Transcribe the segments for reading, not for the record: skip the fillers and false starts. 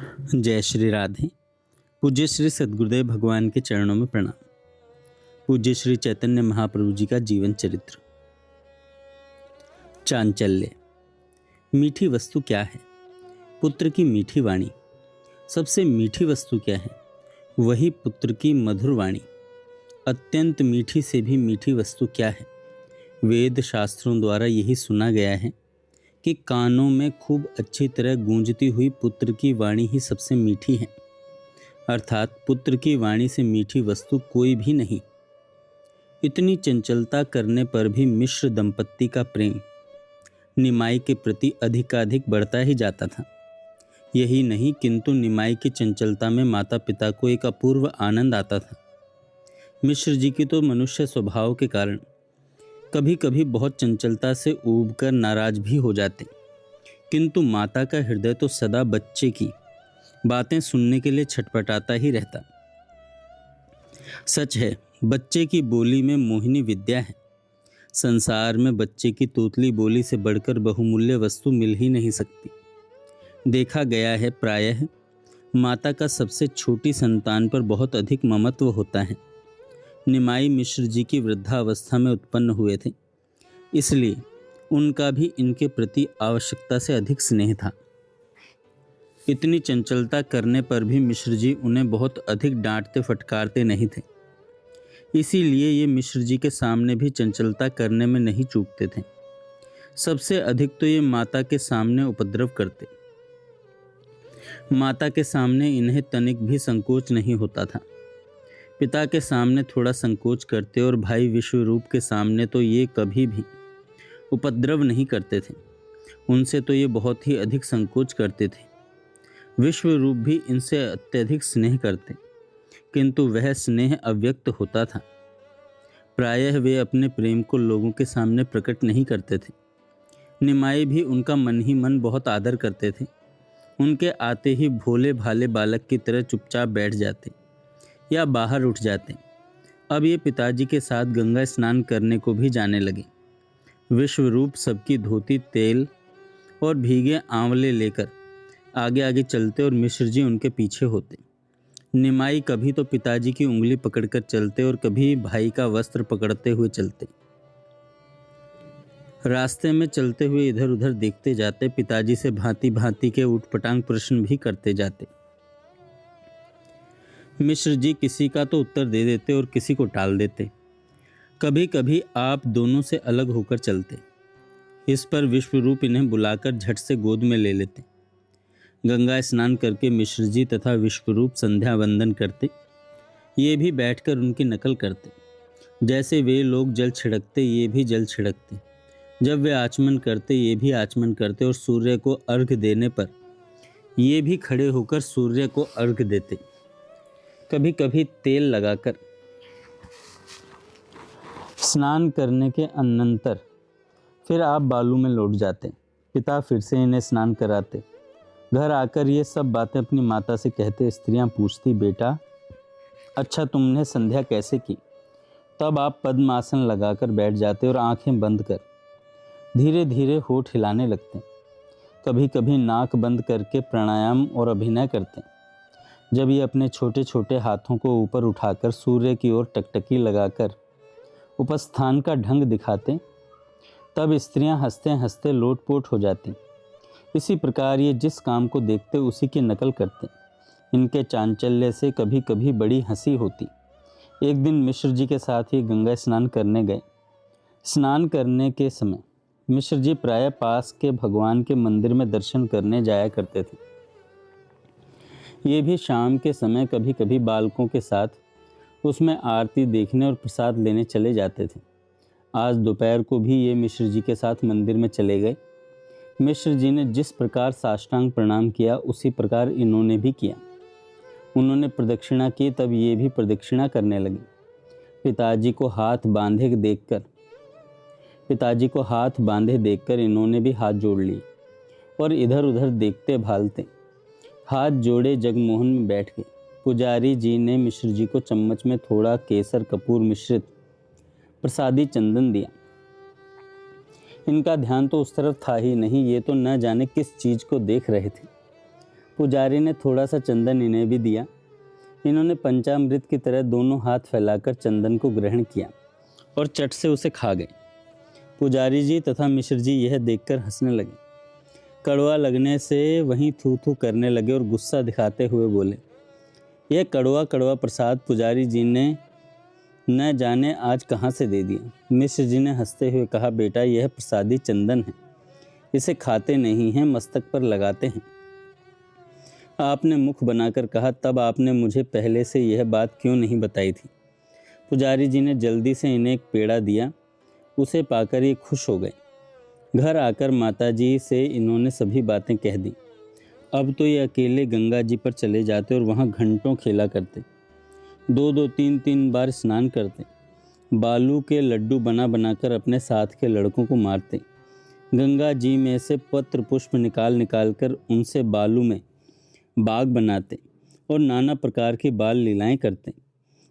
जय श्री राधे। पूज्य श्री सद्गुरुदेव भगवान के चरणों में प्रणाम। पूज्य श्री चैतन्य महाप्रभु जी का जीवन चरित्र। चांचल्य। मीठी वस्तु क्या है? पुत्र की मीठी वाणी। सबसे मीठी वस्तु क्या है? वही पुत्र की मधुर वाणी। अत्यंत मीठी से भी मीठी वस्तु क्या है? वेद शास्त्रों द्वारा यही सुना गया है कि कानों में खूब अच्छी तरह गूंजती हुई पुत्र की वाणी ही सबसे मीठी है। अर्थात पुत्र की वाणी से मीठी वस्तु कोई भी नहीं। इतनी चंचलता करने पर भी मिश्र दंपत्ति का प्रेम निमाई के प्रति अधिकाधिक बढ़ता ही जाता था। यही नहीं, किंतु निमाई की चंचलता में माता पिता को एक अपूर्व आनंद आता था। मिश्र जी की तो मनुष्य स्वभाव के कारण कभी कभी बहुत चंचलता से ऊबकर नाराज भी हो जाते, किंतु माता का हृदय तो सदा बच्चे की बातें सुनने के लिए छटपटाता ही रहता। सच है, बच्चे की बोली में मोहिनी विद्या है। संसार में बच्चे की तोतली बोली से बढ़कर बहुमूल्य वस्तु मिल ही नहीं सकती। देखा गया है, प्रायः माता का सबसे छोटी संतान पर बहुत अधिक ममत्व होता है। निमाई मिश्र जी की वृद्धावस्था में उत्पन्न हुए थे, इसलिए उनका भी इनके प्रति आवश्यकता से अधिक स्नेह था। इतनी चंचलता करने पर भी मिश्र जी उन्हें बहुत अधिक डांटते फटकारते नहीं थे। इसीलिए ये मिश्र जी के सामने भी चंचलता करने में नहीं चूकते थे। सबसे अधिक तो ये माता के सामने उपद्रव करते। माता के सामने इन्हें तनिक भी संकोच नहीं होता था। पिता के सामने थोड़ा संकोच करते और भाई विश्वरूप के सामने तो ये कभी भी उपद्रव नहीं करते थे। उनसे तो ये बहुत ही अधिक संकोच करते थे। विश्वरूप भी इनसे अत्यधिक स्नेह करते, किंतु वह स्नेह अव्यक्त होता था। प्रायः वे अपने प्रेम को लोगों के सामने प्रकट नहीं करते थे। निमाई भी उनका मन ही मन बहुत आदर करते थे। उनके आते ही भोले भाले बालक की तरह चुपचाप बैठ जाते या बाहर उठ जाते। अब ये पिताजी के साथ गंगा स्नान करने को भी जाने लगे। विश्वरूप सबकी धोती, तेल और भीगे आंवले लेकर आगे आगे चलते और मिश्र जी उनके पीछे होते। निमाई कभी तो पिताजी की उंगली पकड़कर चलते और कभी भाई का वस्त्र पकड़ते हुए चलते। रास्ते में चलते हुए इधर उधर देखते जाते, पिताजी से भांति भांति के ऊटपटांग प्रश्न भी करते जाते। मिश्र जी किसी का तो उत्तर दे देते और किसी को टाल देते। कभी कभी आप दोनों से अलग होकर चलते। इस पर विश्वरूप इन्हें बुलाकर झट से गोद में ले लेते। गंगा स्नान करके मिश्र जी तथा विश्वरूप संध्या वंदन करते। ये भी बैठकर उनकी नकल करते। जैसे वे लोग जल छिड़कते, ये भी जल छिड़कते। जब वे आचमन करते, ये भी आचमन करते और सूर्य को अर्घ्य देने पर ये भी खड़े होकर सूर्य को अर्घ्य देते। कभी कभी तेल लगाकर स्नान करने के अनंतर फिर आप बालू में लौट जाते। पिता फिर से इन्हें स्नान कराते। घर आकर ये सब बातें अपनी माता से कहते। स्त्रियां पूछती, बेटा अच्छा तुमने संध्या कैसे की? तब आप पद्मासन लगाकर बैठ जाते और आंखें बंद कर धीरे धीरे होठ हिलाने लगते। कभी कभी नाक बंद करके प्राणायाम और अभिनय करते। जब ये अपने छोटे छोटे हाथों को ऊपर उठाकर सूर्य की ओर टकटकी लगाकर उपस्थान का ढंग दिखाते, तब स्त्रियां हंसते हंसते लोटपोट हो जाती। इसी प्रकार ये जिस काम को देखते उसी की नकल करते। इनके चांचल्य से कभी कभी बड़ी हंसी होती। एक दिन मिश्र जी के साथ ही गंगा स्नान करने गए। स्नान करने के समय मिश्र जी प्रायः पास के भगवान के मंदिर में दर्शन करने जाया करते थे। ये भी शाम के समय कभी कभी बालकों के साथ उसमें आरती देखने और प्रसाद लेने चले जाते थे। आज दोपहर को भी ये मिश्र जी के साथ मंदिर में चले गए। मिश्र जी ने जिस प्रकार साष्टांग प्रणाम किया उसी प्रकार इन्होंने भी किया। उन्होंने प्रदक्षिणा की, तब ये भी प्रदक्षिणा करने लगे। पिताजी को हाथ बांधे देखकर इन्होंने भी हाथ जोड़ लिए और इधर उधर देखते भालते हाथ जोड़े जगमोहन में बैठ गए। पुजारी जी ने मिश्र जी को चम्मच में थोड़ा केसर कपूर मिश्रित प्रसादी चंदन दिया। इनका ध्यान तो उस तरफ था ही नहीं, ये तो न जाने किस चीज को देख रहे थे। पुजारी ने थोड़ा सा चंदन इन्हें भी दिया। इन्होंने पंचामृत की तरह दोनों हाथ फैलाकर चंदन को ग्रहण किया और चट से उसे खा गए। पुजारी जी तथा मिश्र जी यह देखकर हंसने लगे। कड़वा लगने से वहीं थू थू करने लगे और गुस्सा दिखाते हुए बोले, यह कड़वा कड़वा प्रसाद पुजारी जी ने न जाने आज कहाँ से दे दिया। मिश्र जी ने हंसते हुए कहा, बेटा यह प्रसादी चंदन है, इसे खाते नहीं हैं, मस्तक पर लगाते हैं। आपने मुख बनाकर कहा, तब आपने मुझे पहले से यह बात क्यों नहीं बताई थी। पुजारी जी ने जल्दी से इन्हें एक पेड़ा दिया। उसे पाकर ये खुश हो गए। घर आकर माताजी से इन्होंने सभी बातें कह दी। अब तो ये अकेले गंगा जी पर चले जाते और वहाँ घंटों खेला करते, 2-2 3-3 बार स्नान करते, बालू के लड्डू बना बनाकर अपने साथ के लड़कों को मारते, गंगा जी में से पत्र पुष्प निकाल निकाल कर उनसे बालू में बाग बनाते और नाना प्रकार की बाल लीलाएं करते।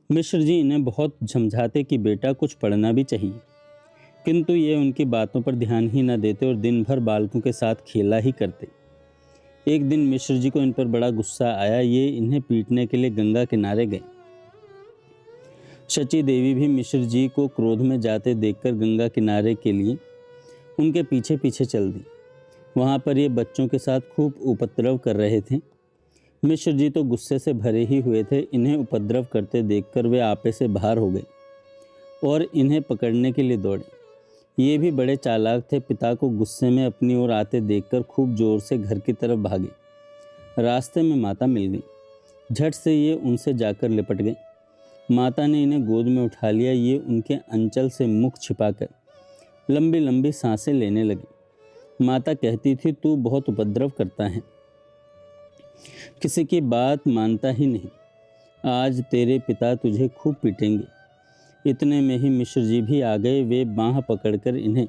मिश्र जी इन्हें बहुत समझाते कि बेटा कुछ पढ़ना भी चाहिए, किंतु ये उनकी बातों पर ध्यान ही न देते और दिन भर बालकों के साथ खेला ही करते। एक दिन मिश्र जी को इन पर बड़ा गुस्सा आया। ये इन्हें पीटने के लिए गंगा किनारे गए। शची देवी भी मिश्र जी को क्रोध में जाते देखकर गंगा किनारे के लिए उनके पीछे पीछे चल दी। वहाँ पर ये बच्चों के साथ खूब उपद्रव कर रहे थे। मिश्र जी तो गुस्से से भरे ही हुए थे। इन्हें उपद्रव करते देखकर वे आपे से बाहर हो गए और इन्हें पकड़ने के लिए दौड़े। ये भी बड़े चालाक थे। पिता को गुस्से में अपनी ओर आते देखकर खूब जोर से घर की तरफ भागे। रास्ते में माता मिल गई। झट से ये उनसे जाकर लिपट गए। माता ने इन्हें गोद में उठा लिया। ये उनके अंचल से मुख छिपाकर लंबी लंबी सांसें लेने लगी। माता कहती थी, तू बहुत उपद्रव करता है, किसी की बात मानता ही नहीं, आज तेरे पिता तुझे खूब पीटेंगे। इतने में ही मिश्र जी भी आ गए। वे बाँह पकड़कर इन्हें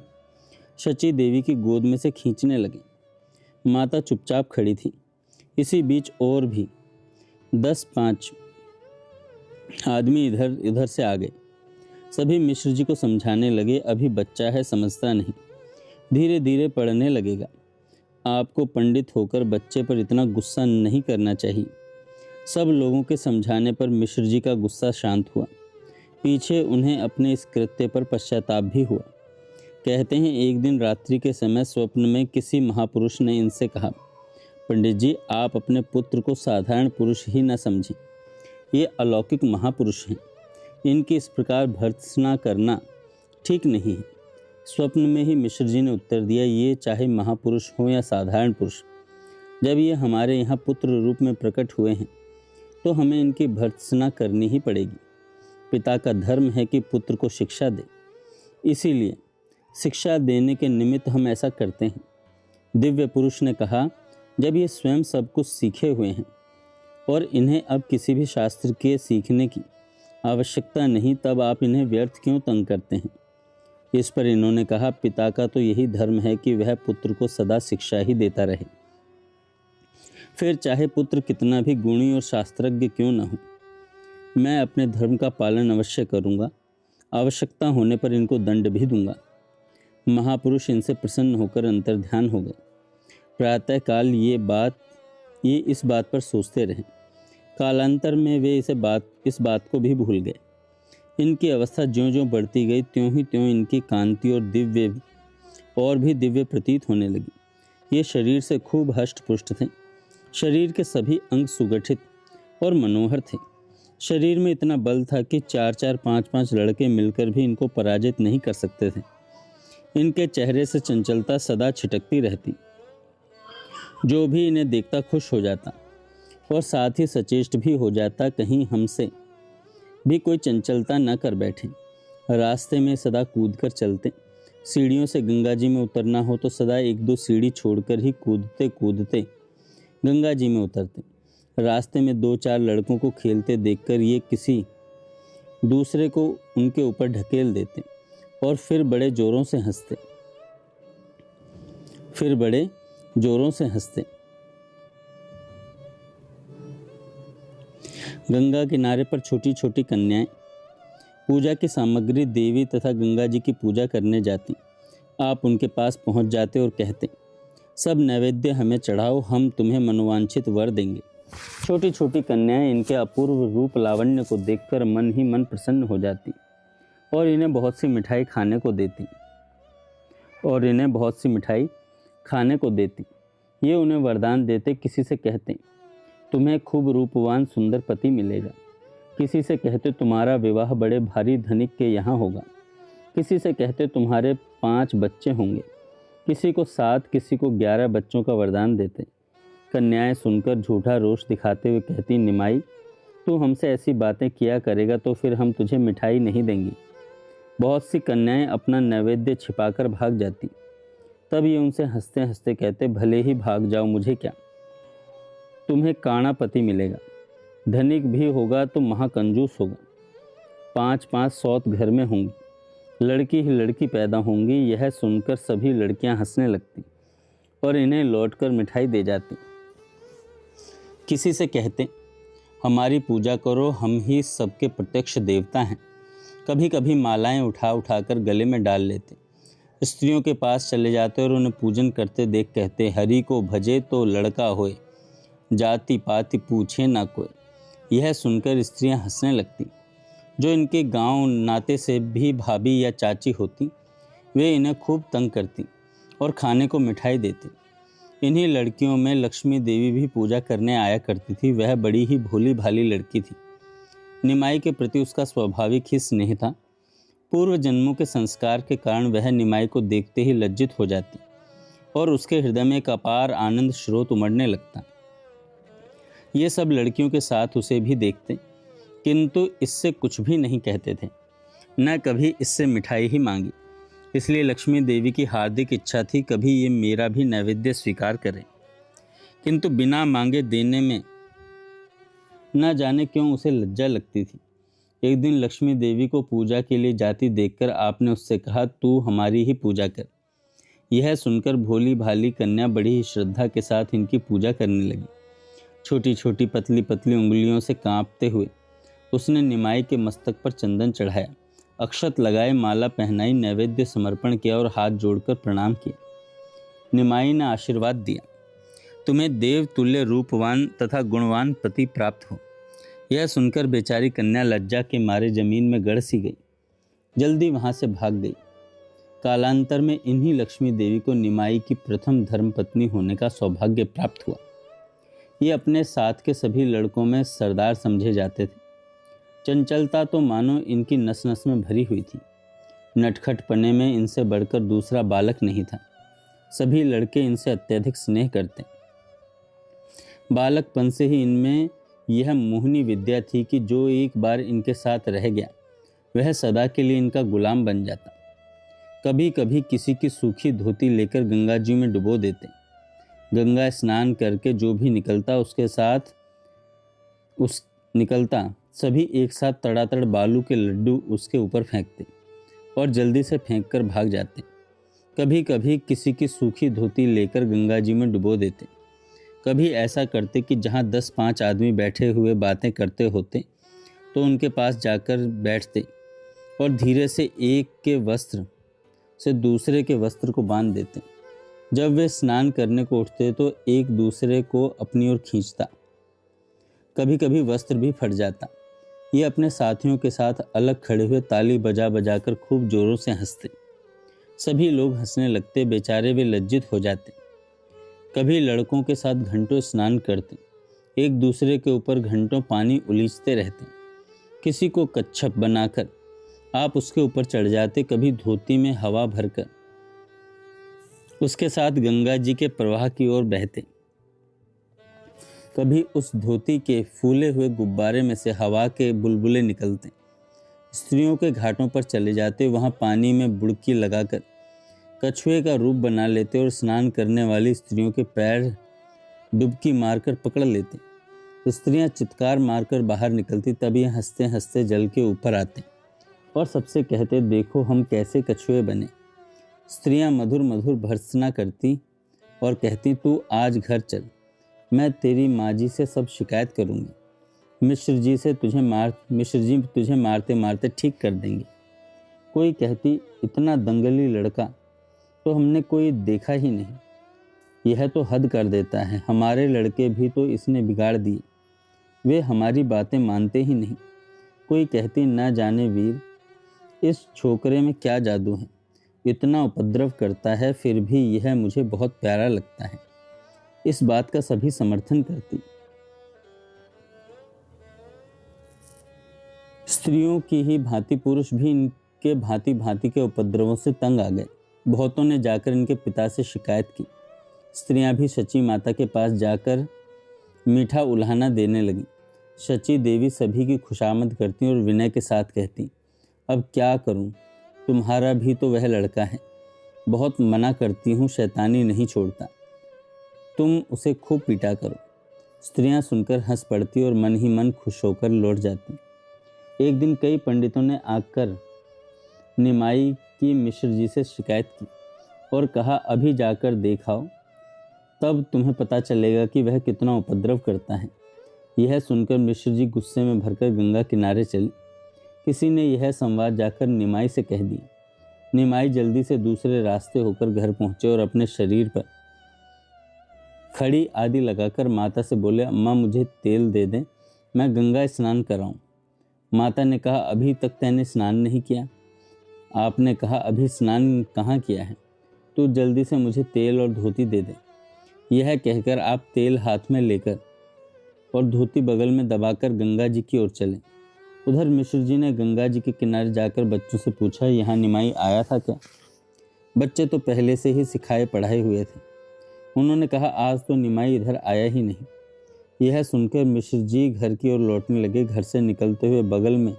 शची देवी की गोद में से खींचने लगे। माता चुपचाप खड़ी थी। इसी बीच और भी 10-5 आदमी इधर इधर से आ गए। सभी मिश्र जी को समझाने लगे, अभी बच्चा है, समझता नहीं, धीरे धीरे पढ़ने लगेगा। आपको पंडित होकर बच्चे पर इतना गुस्सा नहीं करना चाहिए। सब लोगों के समझाने पर मिश्र जी का गुस्सा शांत हुआ। पीछे उन्हें अपने इस कृत्य पर पश्चाताप भी हुआ। कहते हैं एक दिन रात्रि के समय स्वप्न में किसी महापुरुष ने इनसे कहा, पंडित जी आप अपने पुत्र को साधारण पुरुष ही न समझें, ये अलौकिक महापुरुष हैं, इनकी इस प्रकार भर्त्सना करना ठीक नहीं है। स्वप्न में ही मिश्र जी ने उत्तर दिया, ये चाहे महापुरुष हो या साधारण पुरुष, जब ये हमारे यहाँ पुत्र रूप में प्रकट हुए हैं तो हमें इनकी भर्त्सना करनी ही पड़ेगी। पिता का धर्म है कि पुत्र को शिक्षा दे, इसीलिए शिक्षा देने के निमित्त हम ऐसा करते हैं। दिव्य पुरुष ने कहा, जब ये स्वयं सब कुछ सीखे हुए हैं और इन्हें अब किसी भी शास्त्र के सीखने की आवश्यकता नहीं, तब आप इन्हें व्यर्थ क्यों तंग करते हैं। इस पर इन्होंने कहा, पिता का तो यही धर्म है कि वह पुत्र को सदा शिक्षा ही देता रहे, फिर चाहे पुत्र कितना भी गुणी और शास्त्रज्ञ क्यों न हो। मैं अपने धर्म का पालन अवश्य करूँगा, आवश्यकता होने पर इनको दंड भी दूंगा। महापुरुष इनसे प्रसन्न होकर अंतर्ध्यान हो गए। प्रातःकाल ये इस बात पर सोचते रहे। कालांतर में वे इस बात को भी भूल गए। इनकी अवस्था ज्यों ज्यों बढ़ती गई त्यों ही त्यों इनकी कांति और भी दिव्य प्रतीत होने लगी। ये शरीर से खूब हष्ट पुष्ट थे। शरीर के सभी अंग सुगठित और मनोहर थे। शरीर में इतना बल था कि 4-4 5-5 लड़के मिलकर भी इनको पराजित नहीं कर सकते थे। इनके चेहरे से चंचलता सदा छिटकती रहती। जो भी इन्हें देखता खुश हो जाता और साथ ही सचेष्ट भी हो जाता, कहीं हमसे भी कोई चंचलता न कर बैठे। रास्ते में सदा कूद कर चलते। सीढ़ियों से गंगा जी में उतरना हो तो सदा 1-2 सीढ़ी छोड़कर ही कूदते कूदते गंगा जी में उतरते। रास्ते में 2-4 लड़कों को खेलते देखकर ये किसी दूसरे को उनके ऊपर ढकेल देते और फिर बड़े जोरों से हंसते। गंगा किनारे पर छोटी छोटी कन्याएं पूजा की सामग्री देवी तथा गंगा जी की पूजा करने जाती। आप उनके पास पहुंच जाते और कहते, सब नैवेद्य हमें चढ़ाओ, हम तुम्हें मनोवांछित वर देंगे। छोटी छोटी कन्याएं इनके अपूर्व रूप लावण्य को देखकर मन ही मन प्रसन्न हो जाती और इन्हें बहुत सी मिठाई खाने को देती। ये उन्हें वरदान देते, किसी से कहते तुम्हें खूब रूपवान सुंदर पति मिलेगा, किसी से कहते तुम्हारा विवाह बड़े भारी धनिक के यहाँ होगा, किसी से कहते तुम्हारे 5 बच्चे होंगे, किसी को 7, किसी को 11 बच्चों का वरदान देते। कन्याएं सुनकर झूठा रोष दिखाते हुए कहती, निमाई तू हमसे ऐसी बातें किया करेगा तो फिर हम तुझे मिठाई नहीं देंगी। बहुत सी कन्याएं अपना नैवेद्य छिपाकर भाग जाती। तब ये उनसे हंसते हंसते कहते, भले ही भाग जाओ, मुझे क्या, तुम्हें काणा पति मिलेगा, धनिक भी होगा तो महाकंजूस होगा। 5-5 सौत घर में होंगी, लड़की ही लड़की पैदा होंगी। यह सुनकर सभी लड़कियां हंसने लगती और इन्हें लौटकर मिठाई दे जाती। किसी से कहते हमारी पूजा करो, हम ही सबके प्रत्यक्ष देवता हैं। कभी कभी मालाएं उठा उठाकर गले में डाल लेते। स्त्रियों के पास चले जाते और उन्हें पूजन करते देख कहते, हरि को भजे तो लड़का होए, जाति पाति पूछे ना कोई। यह सुनकर स्त्रियां हंसने लगती। जो इनके गांव नाते से भी भाभी या चाची होती, वे इन्हें खूब तंग करती और खाने को मिठाई देती। इन्हीं लड़कियों में लक्ष्मी देवी भी पूजा करने आया करती थी। वह बड़ी ही भोली भाली लड़की थी। निमाई के प्रति उसका स्वाभाविक ही स्नेह था। पूर्व जन्मों के संस्कार के कारण वह निमाई को देखते ही लज्जित हो जाती और उसके हृदय में एक अपार आनंद स्रोत उमड़ने लगता। ये सब लड़कियों के साथ उसे भी देखते, किंतु इससे कुछ भी नहीं कहते थे, न कभी इससे मिठाई ही मांगी। इसलिए लक्ष्मी देवी की हार्दिक इच्छा थी कभी ये मेरा भी नैवेद्य स्वीकार करे, किंतु बिना मांगे देने में न जाने क्यों उसे लज्जा लगती थी। एक दिन लक्ष्मी देवी को पूजा के लिए जाती देखकर आपने उससे कहा, तू हमारी ही पूजा कर। यह सुनकर भोली भाली कन्या बड़ी ही श्रद्धा के साथ इनकी पूजा करने लगी। छोटी छोटी पतली पतली उंगलियों से कांपते हुए उसने निमाई के मस्तक पर चंदन चढ़ाया, अक्षत लगाए, माला पहनाई, नैवेद्य समर्पण किया और हाथ जोड़कर प्रणाम किया। निमाई ने आशीर्वाद दिया, तुम्हें देव तुल्य रूपवान तथा गुणवान पति प्राप्त हो। यह सुनकर बेचारी कन्या लज्जा के मारे जमीन में गड़ सी गई, जल्दी वहां से भाग गई। कालांतर में इन्हीं लक्ष्मी देवी को निमाई की प्रथम धर्मपत्नी होने का सौभाग्य प्राप्त हुआ। ये अपने साथ के सभी लड़कों में सरदार समझे जाते थे। चंचलता तो मानो इनकी नस नस में भरी हुई थी। नटखटपने में इनसे बढ़कर दूसरा बालक नहीं था। सभी लड़के इनसे अत्यधिक स्नेह करते। बालकपन से ही इनमें यह मोहिनी विद्या थी कि जो एक बार इनके साथ रह गया वह सदा के लिए इनका गुलाम बन जाता। कभी कभी किसी की सूखी धोती लेकर गंगा जी में डुबो देते। गंगा स्नान करके जो भी निकलता सभी एक साथ तड़ातड़ बालू के लड्डू उसके ऊपर फेंकते और जल्दी से फेंककर भाग जाते। कभी कभी किसी की सूखी धोती लेकर गंगा जी में डुबो देते। कभी ऐसा करते कि जहाँ 10-5 आदमी बैठे हुए बातें करते होते तो उनके पास जाकर बैठते और धीरे से एक के वस्त्र से दूसरे के वस्त्र को बांध देते। जब वे स्नान करने को उठते तो एक दूसरे को अपनी ओर खींचता। कभी कभी वस्त्र भी फट जाता। ये अपने साथियों के साथ अलग खड़े हुए ताली बजा बजाकर खूब जोरों से हंसते। सभी लोग हंसने लगते। बेचारे वे लज्जित हो जाते। कभी लड़कों के साथ घंटों स्नान करते, एक दूसरे के ऊपर घंटों पानी उलीचते रहते। किसी को कच्छप बनाकर आप उसके ऊपर चढ़ जाते। कभी धोती में हवा भरकर उसके साथ गंगा जी के प्रवाह की ओर बहते। कभी उस धोती के फूले हुए गुब्बारे में से हवा के बुलबुले निकलते। स्त्रियों के घाटों पर चले जाते, वहाँ पानी में बुड़की लगाकर कछुए का रूप बना लेते और स्नान करने वाली स्त्रियों के पैर डुबकी मारकर पकड़ लेते। स्त्रियां चित्कार मारकर बाहर निकलती। तब ये हंसते हंसते जल के ऊपर आते और सबसे कहते, देखो हम कैसे कछुए बने। स्त्रियां मधुर मधुर भर्त्सना करती और कहती, तू आज घर चल, मैं तेरी माँ जी से सब शिकायत करूँगी। मिश्र जी तुझे मारते मारते ठीक कर देंगे। कोई कहती, इतना दंगली लड़का तो हमने कोई देखा ही नहीं। यह तो हद कर देता है, हमारे लड़के भी तो इसने बिगाड़ दिए। वे हमारी बातें मानते ही नहीं। कोई कहती ना जाने वीर, इस छोकरे में क्या जादू है, इतना उपद्रव करता है, फिर भी यह मुझे बहुत प्यारा लगता है। इस बात का सभी समर्थन करती। स्त्रियों की ही भांति पुरुष भी इनके भांति भांति के उपद्रवों से तंग आ गए। बहुतों ने जाकर इनके पिता से शिकायत की। स्त्रियां भी शची माता के पास जाकर मीठा उल्हाना देने लगी। शची देवी सभी की खुशामद करती और विनय के साथ कहती, अब क्या करूं, तुम्हारा भी तो वह लड़का है, बहुत मना करती हूँ, शैतानी नहीं छोड़ता, तुम उसे खूब पीटा करो। स्त्रियां सुनकर हंस पड़ती और मन ही मन खुश होकर लौट जाती। एक दिन कई पंडितों ने आकर निमाई की मिश्र जी से शिकायत की और कहा, अभी जाकर देखाओ, तब तुम्हें पता चलेगा कि वह कितना उपद्रव करता है। यह सुनकर मिश्र जी गुस्से में भरकर गंगा किनारे चली। किसी ने यह संवाद जाकर निमाई से कह दिया। निमाई जल्दी से दूसरे रास्ते होकर घर पहुंचे और अपने शरीर पर खड़ी आदि लगाकर माता से बोले, अम्मा मुझे तेल दे दें, मैं गंगा स्नान कराऊं। माता ने कहा, अभी तक तैने स्नान नहीं किया। आपने कहा, अभी स्नान कहाँ किया है, तू जल्दी से मुझे तेल और धोती दे दे। यह कहकर आप तेल हाथ में लेकर और धोती बगल में दबाकर गंगा जी की ओर चले। उधर मिश्र जी ने गंगा जी के किनारे जाकर बच्चों से पूछा, यहाँ निमाई आया था क्या? बच्चे तो पहले से ही सिखाए पढ़ाए हुए थे। उन्होंने कहा, आज तो निमाई इधर आया ही नहीं। यह सुनकर मिश्र जी घर की ओर लौटने लगे। घर से निकलते हुए बगल में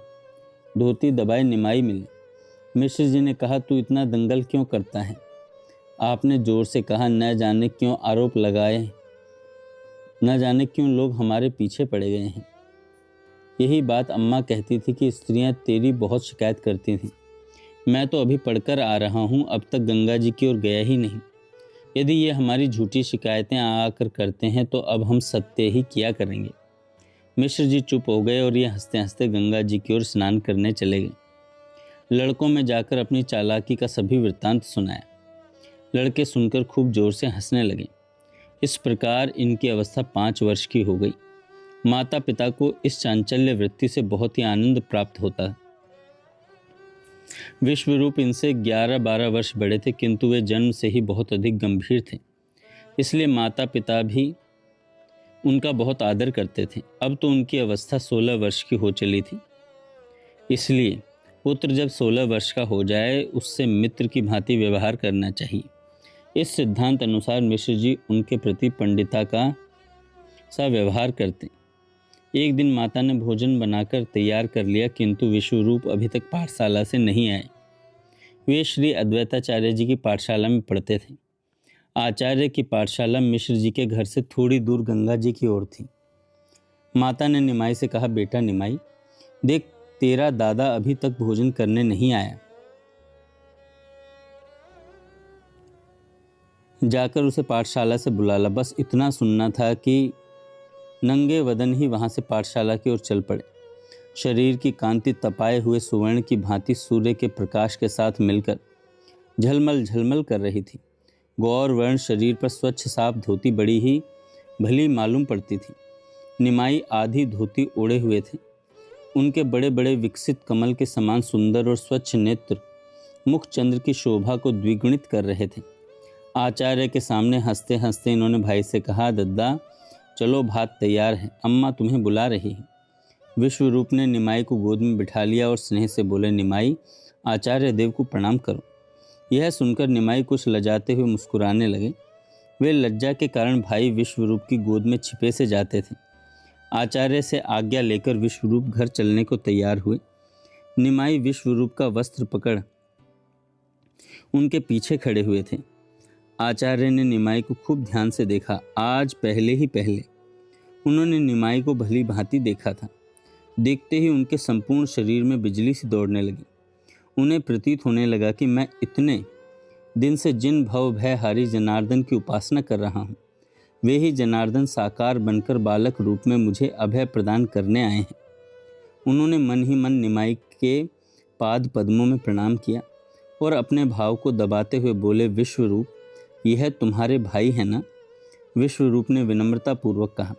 धोती दबाए निमाई मिले। मिश्र जी ने कहा, तू इतना दंगल क्यों करता है? आपने जोर से कहा, न जाने क्यों आरोप लगाए, न जाने क्यों लोग हमारे पीछे पड़े गए हैं। यही बात अम्मा कहती थी कि स्त्रियां तेरी बहुत शिकायत करती थीं। मैं तो अभी पढ़कर आ रहा हूँ, अब तक गंगा जी की ओर गया ही नहीं। यदि ये हमारी झूठी शिकायतें आकर करते हैं तो अब हम सत्य ही किया करेंगे। मिश्र जी चुप हो गए और ये हंसते हंसते गंगा जी की ओर स्नान करने चले गए। लड़कों में जाकर अपनी चालाकी का सभी वृत्तांत सुनाया। लड़के सुनकर खूब जोर से हंसने लगे। इस प्रकार इनकी अवस्था 5 वर्ष की हो गई। माता पिता को इस चांचल्य वृत्ति से बहुत ही आनंद प्राप्त होता है। विश्वरूप इनसे 11-12 वर्ष बड़े थे, किंतु वे जन्म से ही बहुत अधिक गंभीर थे, इसलिए माता पिता भी उनका बहुत आदर करते थे। अब तो उनकी अवस्था 16 वर्ष की हो चली थी, इसलिए पुत्र जब 16 वर्ष का हो जाए उससे मित्र की भांति व्यवहार करना चाहिए। इस सिद्धांत अनुसार मिश्र जी उनके प्रति पंडिता का सा व्यवहार करते। एक दिन माता ने भोजन बनाकर तैयार कर लिया, किंतु विश्वरूप अभी तक पाठशाला से नहीं आए। वे श्री अद्वैताचार्य जी की पाठशाला में पढ़ते थे। आचार्य की पाठशाला मिश्र जी के घर से थोड़ी दूर गंगा जी की ओर थी। माता ने निमाई से कहा, बेटा निमाई, देख तेरा दादा अभी तक भोजन करने नहीं आया, जाकर उसे पाठशाला से बुला ला। बस इतना सुनना था कि नंगे वदन ही वहां से पाठशाला की ओर चल पड़े। शरीर की कांति तपाए हुए सुवर्ण की भांति सूर्य के प्रकाश के साथ मिलकर झलमल झलमल कर रही थी। गौर वर्ण शरीर पर स्वच्छ साफ धोती बड़ी ही भली मालूम पड़ती थी। निमाई आधी धोती ओढ़े हुए थे। उनके बड़े बड़े विकसित कमल के समान सुंदर और स्वच्छ नेत्र मुख चंद्र की शोभा को द्विगुणित कर रहे थे। आचार्य के सामने हंसते हंसते इन्होंने भाई से कहा, दद्दा चलो भात तैयार है, अम्मा तुम्हें बुला रही है। विश्वरूप ने निमाई को गोद में बिठा लिया और स्नेह से बोले, निमाई आचार्य देव को प्रणाम करो। यह सुनकर निमाई कुछ लजाते हुए मुस्कुराने लगे। वे लज्जा के कारण भाई विश्वरूप की गोद में छिपे से जाते थे। आचार्य से आज्ञा लेकर विश्वरूप घर चलने को तैयार हुए। निमाई विश्वरूप का वस्त्र पकड़ उनके पीछे खड़े हुए थे। आचार्य ने निमाई को खूब ध्यान से देखा। आज पहले ही पहले उन्होंने निमाई को भली भांति देखा था। देखते ही उनके संपूर्ण शरीर में बिजली सी दौड़ने लगी। उन्हें प्रतीत होने लगा कि मैं इतने दिन से जिन भव भय हारी जनार्दन की उपासना कर रहा हूँ, वे ही जनार्दन साकार बनकर बालक रूप में मुझे अभय प्रदान करने आए हैं। उन्होंने मन ही मन निमाई के पाद पद्मों में प्रणाम किया और अपने भाव को दबाते हुए बोले, विश्वरूप यह तुम्हारे भाई है ना? विश्वरूप ने विनम्रता पूर्वक कहा,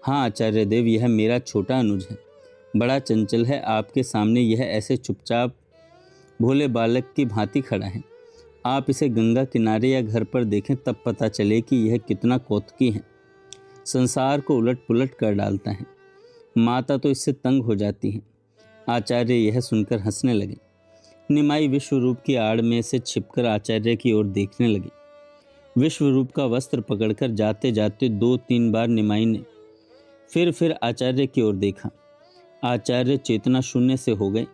हाँ आचार्य देव, यह मेरा छोटा अनुज है, बड़ा चंचल है। आपके सामने यह ऐसे चुपचाप भोले बालक की भांति खड़ा है। आप इसे गंगा किनारे या घर पर देखें तब पता चले कि यह कितना कौतुकी है, संसार को उलट पुलट कर डालता है। माता तो इससे तंग हो जाती है। आचार्य यह सुनकर हंसने लगे। निमाई विश्वरूप की आड़ में से छिपकर आचार्य की ओर देखने लगे। विश्वरूप का वस्त्र पकड़कर जाते जाते 2-3 बार निमाई ने फिर आचार्य की ओर देखा। आचार्य चेतना शून्य से हो गए।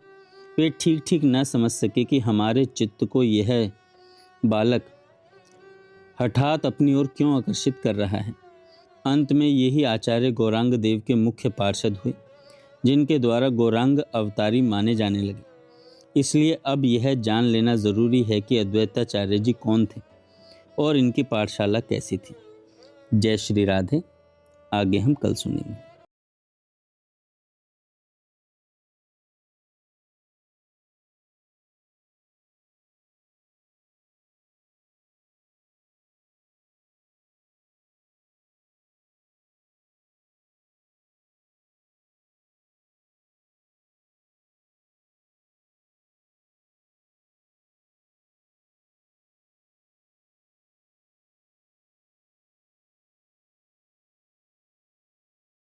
वे ठीक ठीक न समझ सके कि हमारे चित्त को यह बालक हठात अपनी ओर क्यों आकर्षित कर रहा है। अंत में यही आचार्य गौरांग देव के मुख्य पार्षद हुए, जिनके द्वारा गौरांग अवतारी माने जाने लगे। इसलिए अब यह जान लेना जरूरी है कि अद्वैताचार्य जी कौन थे और इनकी पाठशाला कैसी थी। जय श्री राधे। आगे हम कल सुनेंगे।